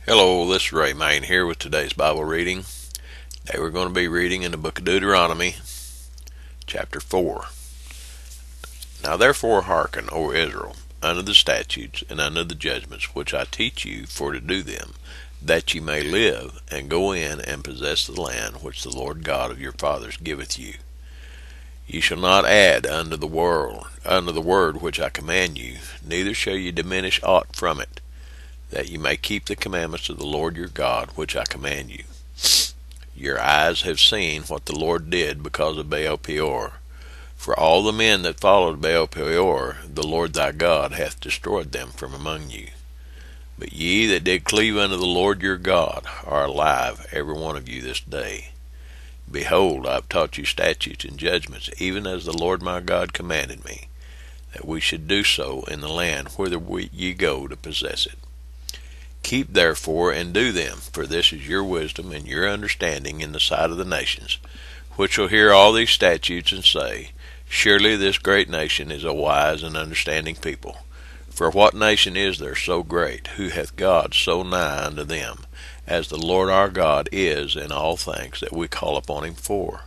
Hello, this is Ray Main here with today's Bible reading. Today we're going to be reading in the book of Deuteronomy, Chapter 4. Now therefore hearken, O Israel, unto the statutes and unto the judgments which I teach you for to do them, that ye may live, and go in and possess the land which the Lord God of your fathers giveth you. Ye shall not add unto the word which I command you, neither shall ye diminish aught from it, that ye may keep the commandments of the Lord your God, which I command you. Your eyes have seen what the Lord did because of Baal Peor. For all the men that followed Baal Peor, the Lord thy God hath destroyed them from among you. But ye that did cleave unto the Lord your God are alive, every one of you this day. Behold, I have taught you statutes and judgments, even as the Lord my God commanded me, that we should do so in the land whither ye go to possess it. Keep therefore and do them, for this is your wisdom and your understanding in the sight of the nations, which shall hear all these statutes and say, Surely this great nation is a wise and understanding people. For what nation is there so great, who hath God so nigh unto them, as the Lord our God is in all things that we call upon him for?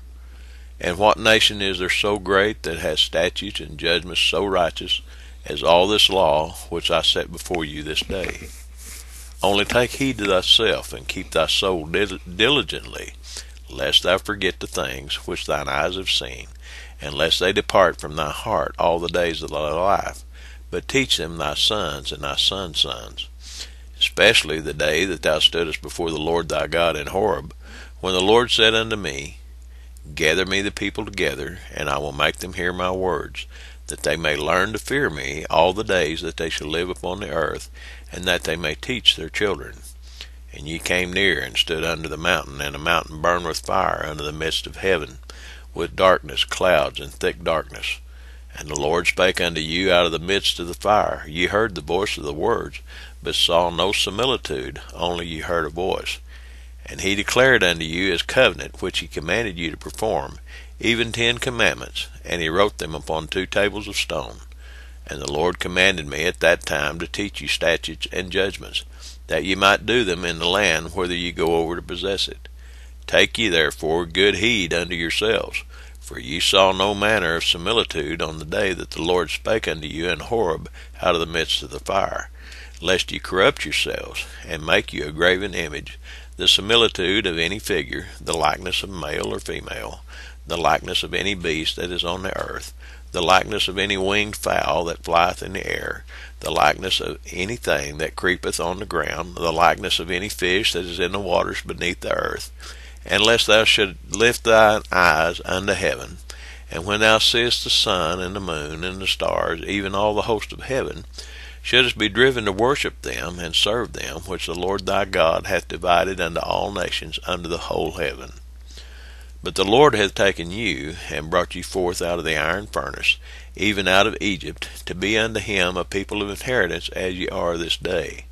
And what nation is there so great that has statutes and judgments so righteous as all this law which I set before you this day? Only take heed to thyself, and keep thy soul diligently, lest thou forget the things which thine eyes have seen, and lest they depart from thy heart all the days of thy life, but teach them thy sons and thy sons' sons, especially the day that thou stoodest before the Lord thy God in Horeb, when the Lord said unto me, Gather me the people together, and I will make them hear my words, that they may learn to fear me all the days that they shall live upon the earth, and that they may teach their children. And ye came near and stood under the mountain, and the mountain burned with fire under the midst of heaven, with darkness, clouds, and thick darkness. And the Lord spake unto you out of the midst of the fire. Ye heard the voice of the words, but saw no similitude, only ye heard a voice. And he declared unto you his covenant, which he commanded you to perform, even 10 commandments, and he wrote them upon 2 tables of stone. And the Lord commanded me at that time to teach you statutes and judgments, that ye might do them in the land whither ye go over to possess it. Take ye therefore good heed unto yourselves, for ye saw no manner of similitude on the day that the Lord spake unto you in Horeb out of the midst of the fire, lest ye corrupt yourselves, and make you a graven image, the similitude of any figure, the likeness of male or female, the likeness of any beast that is on the earth, the likeness of any winged fowl that flieth in the air, the likeness of anything that creepeth on the ground, the likeness of any fish that is in the waters beneath the earth. And lest thou should lift thine eyes unto heaven, and when thou seest the sun and the moon and the stars, even all the host of heaven, shouldest be driven to worship them and serve them, which the Lord thy God hath divided unto all nations under the whole heaven. But the Lord hath taken you, and brought you forth out of the iron furnace, even out of Egypt, to be unto him a people of inheritance, as ye are this day.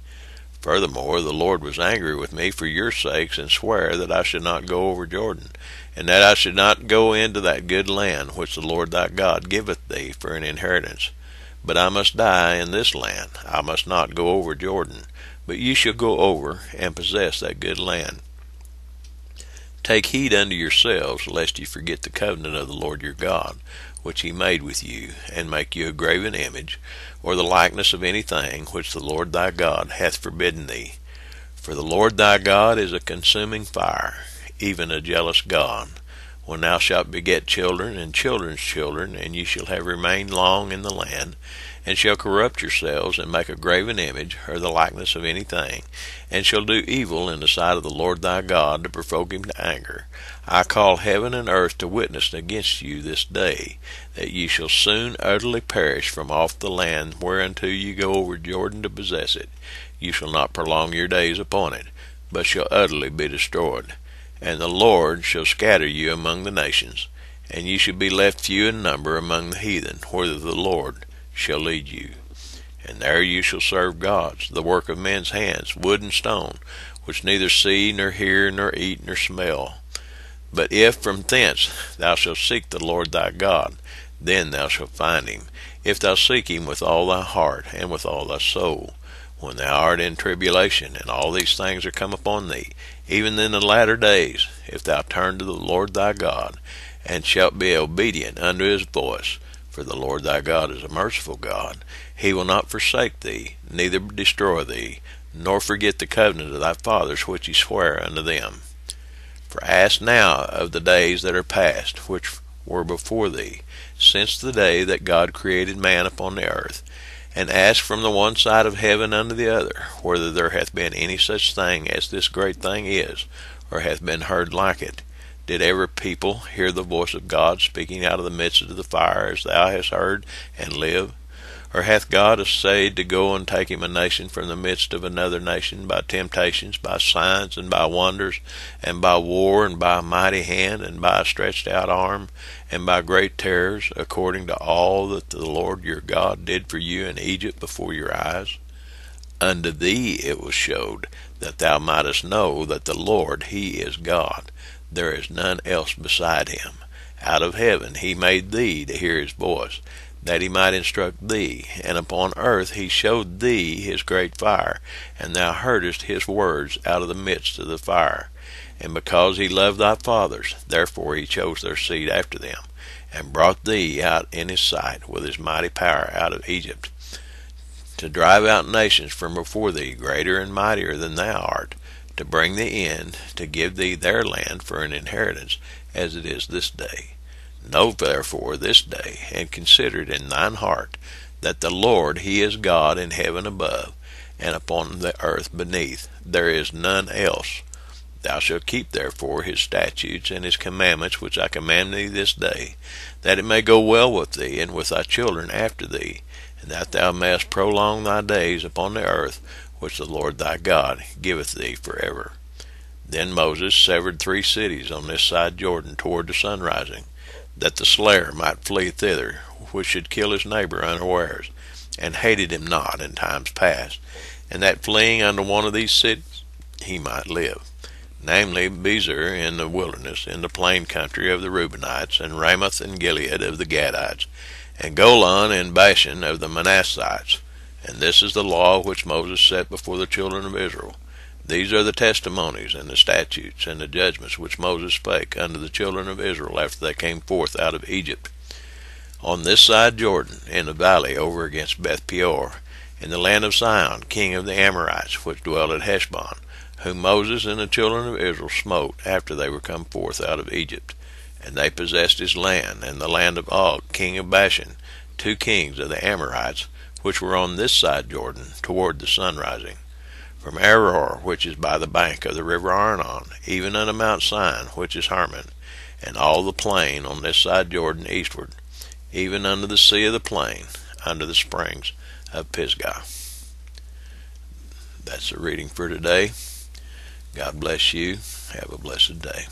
Furthermore, the Lord was angry with me for your sakes, and sware that I should not go over Jordan, and that I should not go into that good land which the Lord thy God giveth thee for an inheritance. But I must die in this land. I must not go over Jordan, but ye shall go over and possess that good land. Take heed unto yourselves, lest ye forget the covenant of the Lord your God, which he made with you, and make you a graven image, or the likeness of anything which the Lord thy God hath forbidden thee. For the Lord thy God is a consuming fire, even a jealous God. When thou shalt beget children and children's children, and ye shall have remained long in the land, and shall corrupt yourselves, and make a graven image, or the likeness of anything, and shall do evil in the sight of the Lord thy God, to provoke him to anger, I call heaven and earth to witness against you this day, that ye shall soon utterly perish from off the land whereunto ye go over Jordan to possess it. You shall not prolong your days upon it, but shall utterly be destroyed. And the Lord shall scatter you among the nations, and ye shall be left few in number among the heathen, whither the Lord shall lead you. And there you shall serve gods, the work of men's hands, wood and stone, which neither see, nor hear, nor eat, nor smell. But if from thence thou shalt seek the Lord thy God, then thou shalt find him, if thou seek him with all thy heart and with all thy soul. when thou art in tribulation, and all these things are come upon thee, even in the latter days, if thou turn to the Lord thy God, and shalt be obedient unto his voice. For the Lord thy God is a merciful God. He will not forsake thee, neither destroy thee, nor forget the covenant of thy fathers which he sware unto them. For ask now of the days that are past, which were before thee, since the day that God created man upon the earth, and ask from the one side of heaven unto the other, whether there hath been any such thing as this great thing is, or hath been heard like it. Did ever people hear the voice of God speaking out of the midst of the fire, as thou hast heard, and live? Or hath God essayed to go and take him a nation from the midst of another nation, by temptations, by signs, and by wonders, and by war, and by a mighty hand, and by a stretched out arm, and by great terrors, according to all that the Lord your God did for you in Egypt before your eyes? Unto thee it was showed, that thou mightest know that the Lord, he is God. There is none else beside him. Out of heaven he made thee to hear his voice, that he might instruct thee, and upon earth he showed thee his great fire, and thou heardest his words out of the midst of the fire. And because he loved thy fathers, therefore he chose their seed after them, and brought thee out in his sight with his mighty power out of Egypt, to drive out nations from before thee, greater and mightier than thou art, to bring thee in, to give thee their land for an inheritance, as it is this day. Know therefore this day, and consider it in thine heart, that the Lord, he is God in heaven above, and upon the earth beneath. There is none else. Thou shalt keep therefore his statutes and his commandments, which I command thee this day, that it may go well with thee, and with thy children after thee, and that thou mayest prolong thy days upon the earth, which the Lord thy God giveth thee forever. Then Moses severed 3 cities on this side Jordan toward the sunrising, that the slayer might flee thither, which should kill his neighbor unawares, and hated him not in times past, and that fleeing unto one of these cities he might live, namely Bezer in the wilderness, in the plain country of the Reubenites, and Ramoth and Gilead of the Gadites, and Golan and Bashan of the Manassites. And this is the law which Moses set before the children of Israel. These are the testimonies and the statutes and the judgments which Moses spake unto the children of Israel after they came forth out of Egypt. On this side Jordan, in the valley over against Beth Peor, in the land of Sihon, king of the Amorites, which dwelt at Heshbon, whom Moses and the children of Israel smote after they were come forth out of Egypt. And they possessed his land, and the land of Og, king of Bashan, 2 kings of the Amorites, which were on this side Jordan, toward the sunrising, from Aror, which is by the bank of the river Arnon, even unto Mount Sion, which is Hermon, and all the plain on this side Jordan eastward, even unto the sea of the plain, unto the springs of Pisgah. That's the reading for today. God bless you. Have a blessed day.